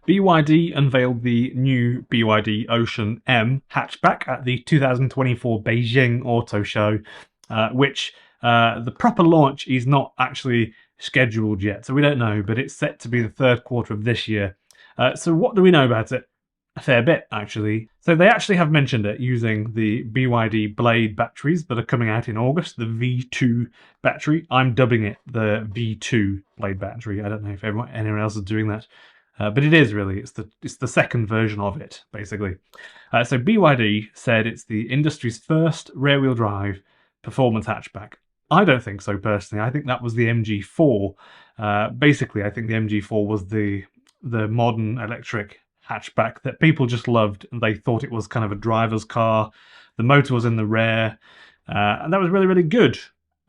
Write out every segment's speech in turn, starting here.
BYD unveiled the new BYD Ocean M hatchback at the 2024 Beijing Auto Show, which the proper launch is not actually scheduled yet, so we don't know, but it's set to be the third quarter of this year. So what do we know about it? A fair bit, actually. So they actually have mentioned it using the BYD Blade batteries that are coming out in August, the V2 battery. I'm dubbing it the V2 Blade battery. I don't know if anyone else is doing that. But it is really, it's the second version of it, basically. So BYD said it's the industry's first rear-wheel drive performance hatchback. I don't think so, personally. I think that was the MG4. Basically, I think the MG4 was the modern electric hatchback that people just loved, and they thought it was kind of a driver's car. The motor was in the rear, and that was really, really good.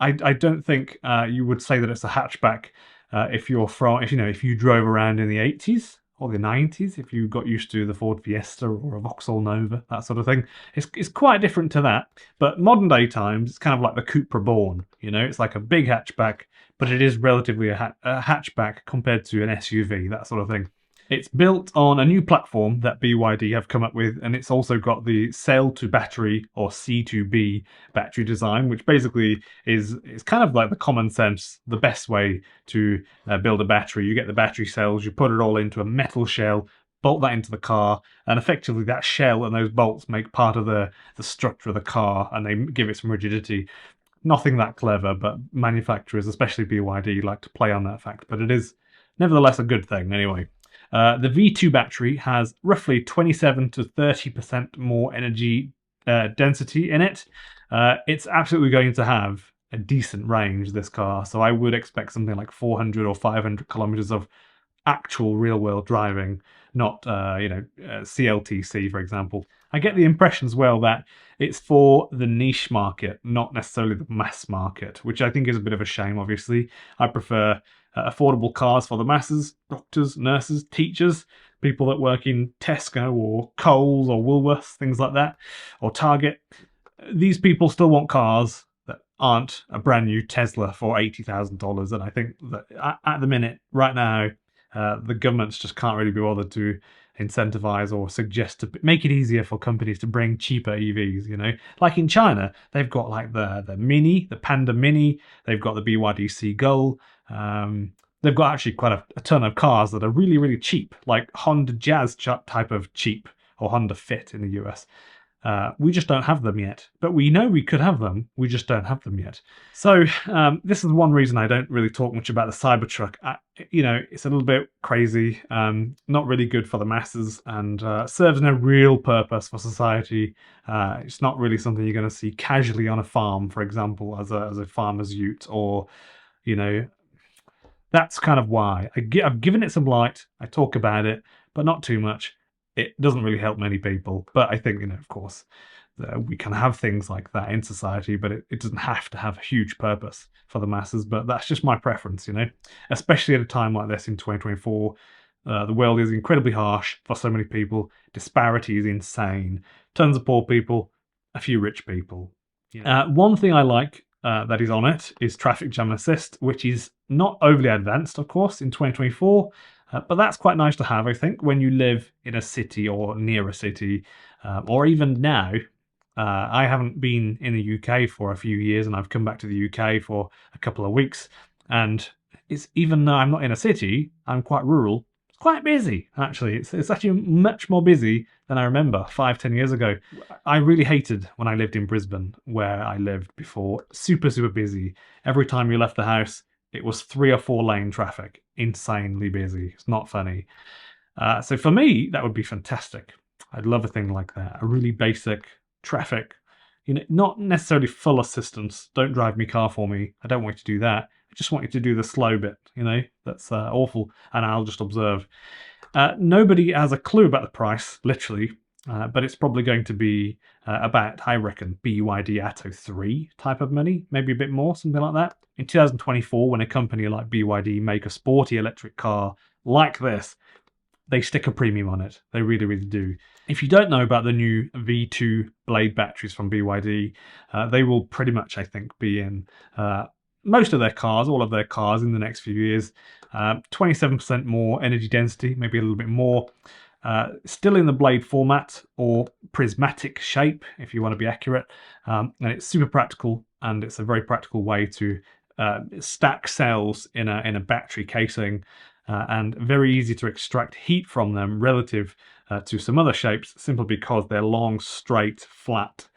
I don't think you would say that it's a hatchback if you drove around in the 80s or the 90s, if you got used to the Ford Fiesta or a Vauxhall Nova, that sort of thing. It's quite different to that, but modern day times, it's kind of like the Cupra Born, it's like a big hatchback, but it is relatively a hatchback compared to an SUV, that sort of thing. It's built on a new platform that BYD have come up with, and it's also got the cell to battery, or C2B battery design, which basically is kind of like the common sense, the best way to build a battery. You get the battery cells, you put it all into a metal shell, bolt that into the car, and effectively that shell and those bolts make part of the structure of the car, and they give it some rigidity. Nothing that clever, but manufacturers, especially BYD, like to play on that fact. But it is nevertheless a good thing anyway. The V2 battery has roughly 27 to 30% more energy density in it. It's absolutely going to have a decent range, this car, so I would expect something like 400 or 500 kilometers of actual real-world driving, not CLTC, for example. I get the impression as well that it's for the niche market, not necessarily the mass market, which I think is a bit of a shame, obviously. I prefer affordable cars for the masses, doctors, nurses, teachers, people that work in Tesco or Coles or Woolworths, things like that, or Target. These people still want cars that aren't a brand new Tesla for $80,000, and I think that at the minute, right now, the governments just can't really be bothered to incentivize or suggest to make it easier for companies to bring cheaper EVs, Like in China, they've got like the Mini, the Panda Mini, they've got the BYD Seagull, they've got actually quite a ton of cars that are really, really cheap, like Honda Jazz type of cheap, or Honda Fit in the US. We just don't have them yet, but we know we could have them. We just don't have them yet. So this is one reason I don't really talk much about the Cybertruck. It's a little bit crazy, not really good for the masses, and serves no real purpose for society. It's not really something you're going to see casually on a farm, for example, as a farmer's ute, or that's kind of why I've given it some light. I talk about it, but not too much. It doesn't really help many people, but I think, of course, we can have things like that in society, but it doesn't have to have a huge purpose for the masses. But that's just my preference, especially at a time like this in 2024. The world is incredibly harsh for so many people. Disparity is insane. Tons of poor people, a few rich people. One thing I like that is on it is traffic jam assist, which is not overly advanced, of course, in 2024. But that's quite nice to have, I think, when you live in a city or near a city, or even now. I haven't been in the UK for a few years, and I've come back to the UK for a couple of weeks. And even though I'm not in a city, I'm quite rural. It's quite busy, actually. It's actually much more busy than I remember 5-10 years ago. I really hated when I lived in Brisbane, where I lived before. Super, super busy. Every time you left the house, it was 3 or 4 lane traffic. Insanely busy. It's not funny. So for me, that would be fantastic. I'd love a thing like that. A really basic traffic, not necessarily full assistance. Don't drive me car for me. I don't want you to do that. I just want you to do the slow bit, That's awful, and I'll just observe. Nobody has a clue about the price, literally, but it's probably going to be about, I reckon, BYD Atto 3 type of money, maybe a bit more, something like that. In 2024, when a company like BYD make a sporty electric car like this, they stick a premium on it. They really, really do. If you don't know about the new V2 Blade batteries from BYD, they will pretty much, I think, be in most of their cars, all of their cars in the next few years. 27% more energy density, maybe a little bit more. Still in the blade format or prismatic shape, if you want to be accurate. And it's super practical, and it's a very practical way to stack cells in a battery casing, and very easy to extract heat from them relative to some other shapes, simply because they're long, straight, flat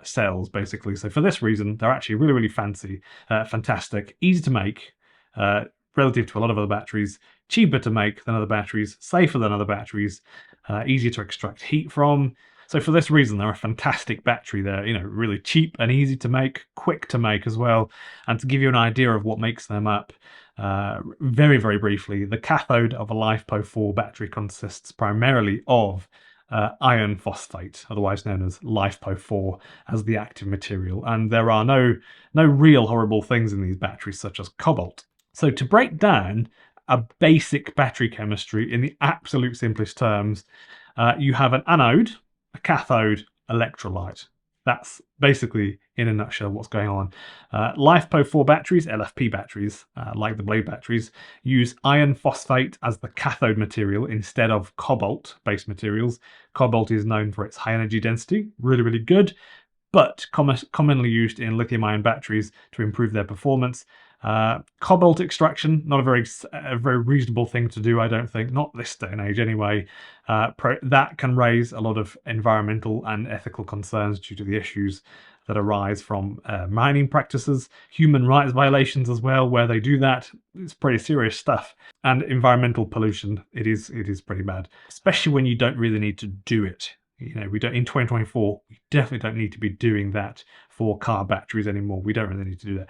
cells, basically. So for this reason, they're actually really, really fancy, fantastic, easy to make, relative to a lot of other batteries, cheaper to make than other batteries, safer than other batteries, easier to extract heat from. So for this reason, they're a fantastic battery. They're, really cheap and easy to make, quick to make as well. And to give you an idea of what makes them up, very, very briefly, the cathode of a LiFePO4 battery consists primarily of iron phosphate, otherwise known as LiFePO4, as the active material. And there are no real horrible things in these batteries, such as cobalt. So to break down a basic battery chemistry in the absolute simplest terms, you have an anode, a cathode, electrolyte. That's basically, in a nutshell, what's going on. LiFePO4 batteries, LFP batteries, like the blade batteries, use iron phosphate as the cathode material instead of cobalt-based materials. Cobalt is known for its high energy density, really, really good, but commonly used in lithium-ion batteries to improve their performance. Cobalt extraction, not a very reasonable thing to do, I don't think, not this day and age anyway. That can raise a lot of environmental and ethical concerns due to the issues that arise from mining practices, human rights violations as well, where they do that. It's pretty serious stuff. And environmental pollution, it is pretty bad, especially when you don't really need to do it. We don't, in 2024, we definitely don't need to be doing that for car batteries anymore. We don't really need to do that.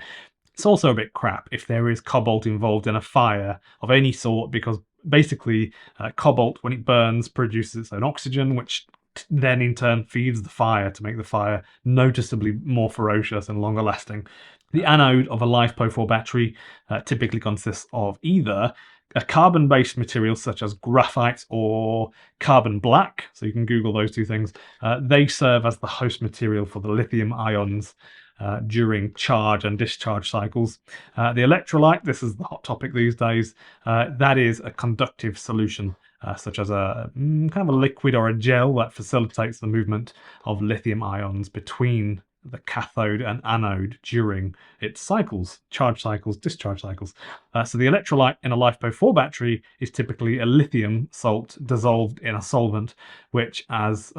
It's also a bit crap if there is cobalt involved in a fire of any sort, because basically cobalt, when it burns, produces its own oxygen, which then in turn feeds the fire to make the fire noticeably more ferocious and longer lasting. The anode of a LiFePO4 battery typically consists of either a carbon-based material such as graphite or carbon black, so you can Google those two things. They serve as the host material for the lithium ions during charge and discharge cycles. The electrolyte, this is the hot topic these days, that is a conductive solution, such as a kind of a liquid or a gel that facilitates the movement of lithium ions between the cathode and anode during its cycles, charge cycles, discharge cycles. So the electrolyte in a LiFePO4 battery is typically a lithium salt dissolved in a solvent, which as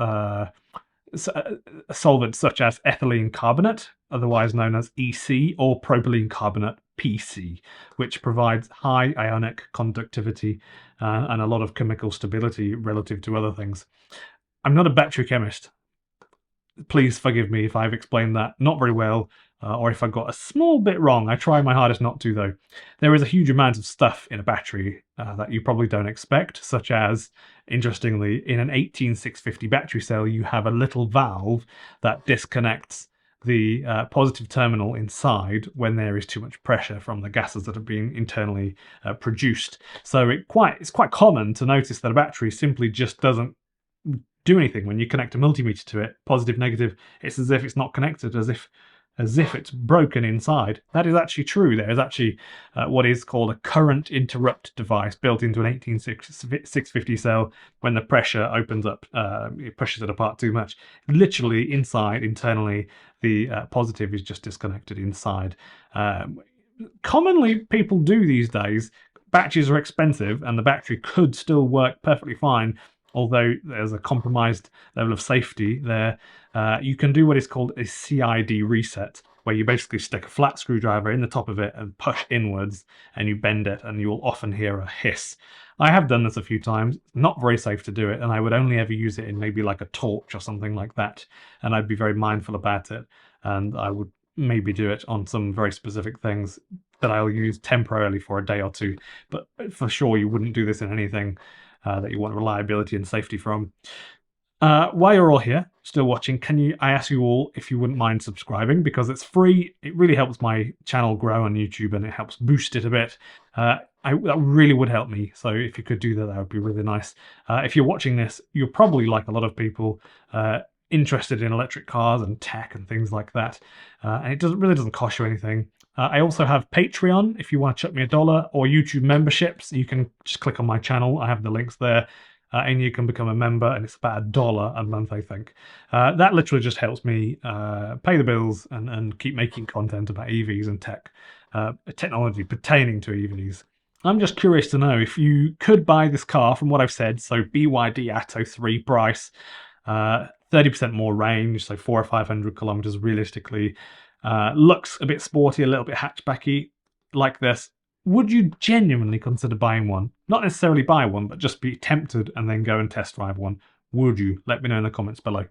solvents such as ethylene carbonate, otherwise known as EC, or propylene carbonate, PC, which provides high ionic conductivity and a lot of chemical stability relative to other things. I'm not a battery chemist. Please forgive me if I've explained that not very well, or if I got a small bit wrong. I try my hardest not to, though. There is a huge amount of stuff in a battery that you probably don't expect, such as, interestingly, in an 18650 battery cell, you have a little valve that disconnects the positive terminal inside when there is too much pressure from the gases that are being internally produced. So it's quite common to notice that a battery simply just doesn't do anything when you connect a multimeter to it, positive, negative. It's as if it's not connected, as if it's broken inside. That is actually true. There is actually what is called a current interrupt device built into an 18650 cell. When the pressure opens up, it pushes it apart too much. Literally inside, internally, the positive is just disconnected inside. Commonly, people do these days. Batteries are expensive, and the battery could still work perfectly fine, although there's a compromised level of safety there. You can do what is called a CID reset, where you basically stick a flat screwdriver in the top of it and push inwards, and you bend it, and you will often hear a hiss. I have done this a few times. Not very safe to do it, and I would only ever use it in maybe like a torch or something like that, and I'd be very mindful about it, and I would maybe do it on some very specific things that I'll use temporarily for a day or two, but for sure you wouldn't do this in anything that you want reliability and safety from. While you're all here, still watching, I ask you all if you wouldn't mind subscribing, because it's free. It really helps my channel grow on YouTube, and it helps boost it a bit. That really would help me. So if you could do that, that would be really nice. If you're watching this, you're probably, like a lot of people, interested in electric cars and tech and things like that. And it really doesn't cost you anything. I also have Patreon if you want to chuck me $1, or YouTube memberships. You can just click on my channel. I have the links there. And you can become a member, and it's about $1 a month, I think. That literally just helps me pay the bills and keep making content about EVs and technology pertaining to EVs. I'm just curious to know if you could buy this car from what I've said. So BYD Atto 3 price, 30% more range, so 400 or 500 kilometers realistically. Looks a bit sporty, a little bit hatchbacky like this. Would you genuinely consider buying one? Not necessarily buy one, but just be tempted and then go and test drive one. Would you? Let me know in the comments below.